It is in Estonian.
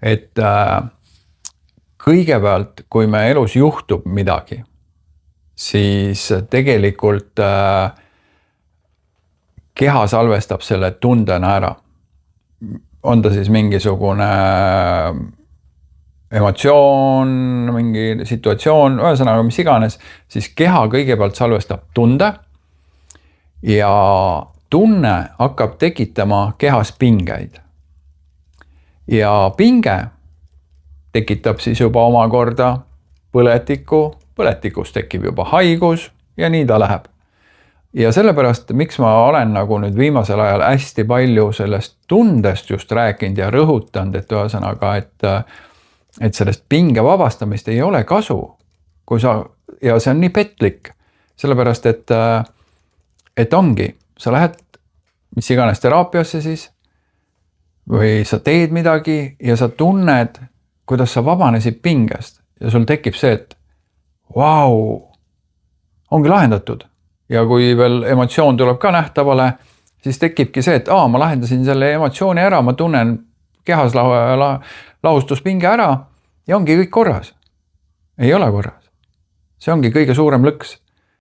et kõigepealt, kui me elus juhtub midagi, siis tegelikult keha salvestab selle tundena ära. On ta siis mingisugune emotsioon, mingi situatsioon, ühesõnaga mis iganes, siis keha kõigepealt salvestab tunde ja tunne hakkab tekitama kehas pingeid. Ja pinge tekitab siis juba omakorda põletiku, põletikust tekib juba haigus ja nii ta läheb. Ja sellepärast, miks ma olen nagu nüüd viimasel ajal hästi palju sellest tundest just rääkinud ja rõhutanud, et ühesõnaga, et sellest pinge vabastamist ei ole kasu, ja see on nii petlik, sellepärast, et ongi, sa lähed mis iganes teraapiasse siis, või sa teed midagi ja sa tunned, kuidas sa vabanesid pingest ja sul tekib see, et vau, ongi lahendatud. Ja kui veel emotsioon tuleb ka nähtavale, siis tekibki see, et ma lahendasin selle emotsiooni ära, ma tunnen kehas lahustuspinge ära ja ongi kõik korras. Ei ole korras. See ongi kõige suurem lõks.